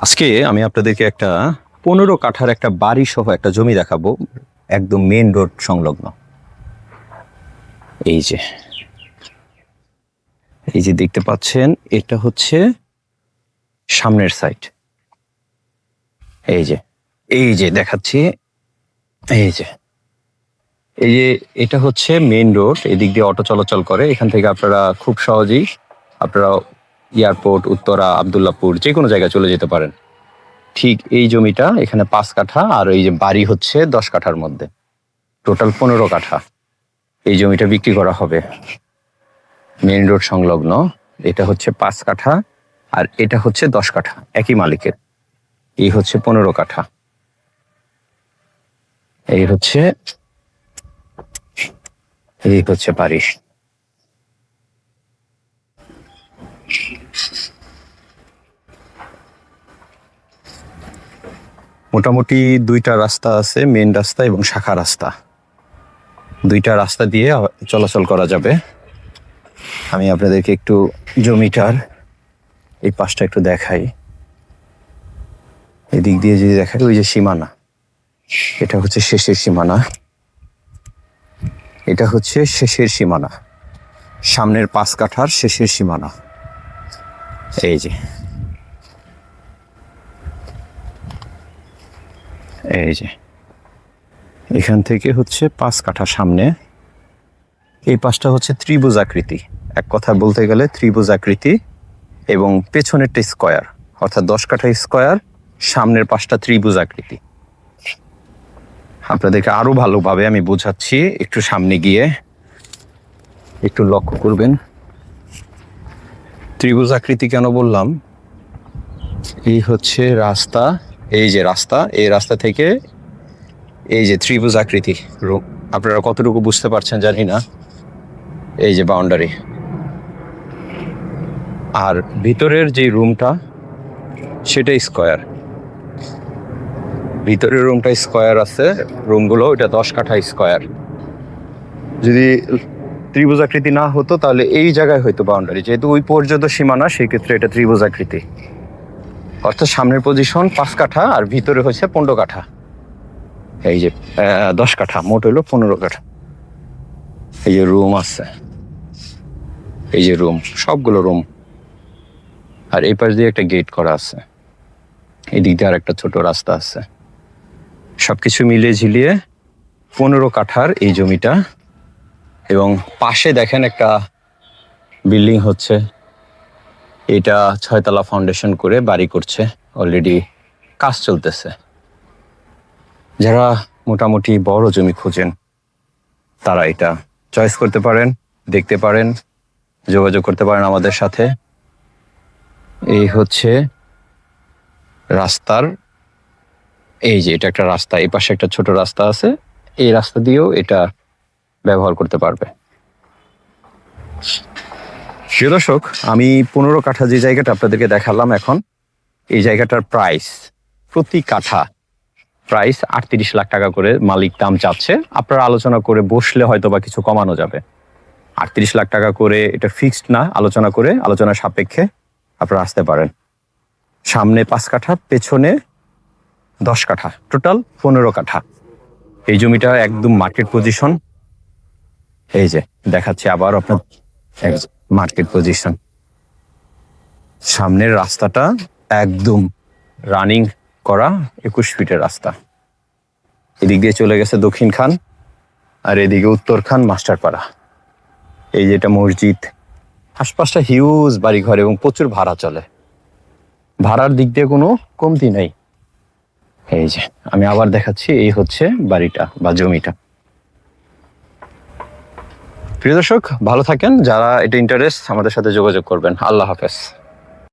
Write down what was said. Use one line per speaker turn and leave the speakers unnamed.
আজকে আমি আপনাদেরকে একটা 15 কাঠার একটা বাড়ি সহ একটা জমি দেখাবো, একদম মেন রোড সংলগ্ন। এই যে এই যে দেখতে পাচ্ছেন, এটা হচ্ছে সামনের সাইড। এই যে দেখাচ্ছি। এই যে এটা হচ্ছে মেন রোড, এদিক দিয়ে অটো চলাচল করে। এখান থেকে আপনারা খুব সহজেই আপনারা এয়ারপোর্ট, উত্তরা, আবদুল্লাপুর যে কোনো জায়গায় চলে যেতে পারেন। ঠিক এই জমিটা এখানে 5 কাঠা, আর এই যে বাড়ি হচ্ছে 10 কাঠার মধ্যে, টোটাল 15 কাঠা। এই জমিটা বিক্রি করা হবে মেইন রোড সংলগ্ন। এটা হচ্ছে 5 কাঠা আর এটা হচ্ছে 10 কাঠা, একই মালিকের। এই হচ্ছে 15 কাঠা। এই হচ্ছে বাড়ি। মোটামুটি 2টা রাস্তা আছে, মেইন রাস্তা এবং শাখা রাস্তা। 2টা রাস্তা দিয়ে চলাচল করা যাবে। আমি আপনাদেরকে একটু জমিটার এই পাশটা একটু দেখাই। এদিক দিয়ে যদি দেখাই, ওই যে সীমানা, এটা হচ্ছে শেষের সীমানা। এটা হচ্ছে শেষের সীমানা, সামনের 5 কাঠার শেষের সীমানা। এই যে এখান থেকে হচ্ছে 5 কাঠা সামনে। এই পাশটা হচ্ছে ত্রিভুজ আকৃতি, এক কথা বলতে গেলে ত্রিভুজ আকৃতি, এবং পেছনেরটা স্কয়ার, অর্থাৎ 10 কাঠা স্কয়ার, সামনের পাশটা ত্রিভুজ আকৃতি। আপনাদেরকে আরো ভালোভাবে আমি বোঝাচ্ছি, একটু সামনে গিয়ে একটু লক্ষ্য করবেন। ত্রিভুজ আকৃতি কেন বললাম? এই হচ্ছে রাস্তা, এই যে রাস্তা, এই রাস্তা থেকে এই যে ত্রিভুজ আকৃতি। আপনারা কতটুকু বুঝতে পারছেন জানি না। এই যে বাউন্ডারি, আর ভিতরের যে রুমটা সেটা স্কয়ার। ভিতরের রুমটা স্কয়ার আছে, রুমগুলো এটা 10 কাঠা স্কয়ার। যদি ত্রিভুজ আকৃতি না হতো তাহলে এই জায়গায় হয়তো বাউন্ডারি, যেহেতু ওই পর্যন্ত সীমানা, সেই ক্ষেত্রে এটা ত্রিভুজ আকৃতি। অর্থাৎ সামনের পজিশন 5 কাঠা আর ভিতরে হচ্ছে 15 কাঠা। এই যে 10 কাঠা, মোট হলো 15 কাঠা। এই যে রুম আছে, এই যে রুম, সবগুলো রুম। আর এই পাশ দিয়ে একটা গেট করা আছে, এই দিক দিয়ে আর একটা ছোট রাস্তা আছে। সবকিছু মিলিয়ে ঝিলিয়ে 15 কাঠার এই জমিটা। এবং পাশে দেখেন একটা বিল্ডিং হচ্ছে, এটা 6 তলা ফাউন্ডেশন করে বাড়ি করছে, অলরেডি কাজ চলতেছে। যারা মোটামুটি বড় জমি খোঁজেন তারা এটা চয়েস করতে পারেন, দেখতে পারেন, যোগাযোগ করতে পারেন আমাদের সাথে। এই হচ্ছে রাস্তার, এই যে এটা একটা রাস্তা, এই পাশে একটা ছোট রাস্তা আছে, এই রাস্তা দিয়েও এটা ব্যবহার করতে পারবে। প্রিয় দর্শক, আমি 15 কাঠা যে জায়গাটা আপনাদেরকে দেখালাম এখন, এই জায়গাটার প্রাইস, প্রতি কাঠা প্রাইস 38 লাখ টাকা করে মালিক দাম চাচ্ছে। আপনারা আলোচনা করে বসলে হয়তো বা কিছু কমানো যাবে। 38 লাখ টাকা করে, এটা ফিক্সড না, আলোচনা করে, আলোচনার সাপেক্ষে আপনারা আসতে পারেন। সামনে 5 কাঠা, পেছনে 10 কাঠা, টোটাল 15 কাঠা। এই জমিটা একদম মার্কেট পজিশন। এই যে দেখাচ্ছি আবার আপনার, মার্কেট পজিশন। সামনের রাস্তাটা একদম রানিং করা 21 ফিটের রাস্তা। এদিক দিয়ে চলে গেছে দক্ষিণ খান, আর এদিকে উত্তর খান, মাস্টারপাড়া। এই যে এটা মসজিদ, আশপাশটা হিউজ বাড়িঘর এবং প্রচুর ভাড়া চলে। ভাড়ার দিক দিয়ে কোনো কমতি নেই। এই যে আমি আবার দেখাচ্ছি, এই হচ্ছে বাড়িটা বা জমিটা। প্রিয় দর্শক, ভালো থাকেন। যারা এটা ইন্টারেস্ট, আমাদের সাথে যোগাযোগ করবেন। আল্লাহ হাফেজ।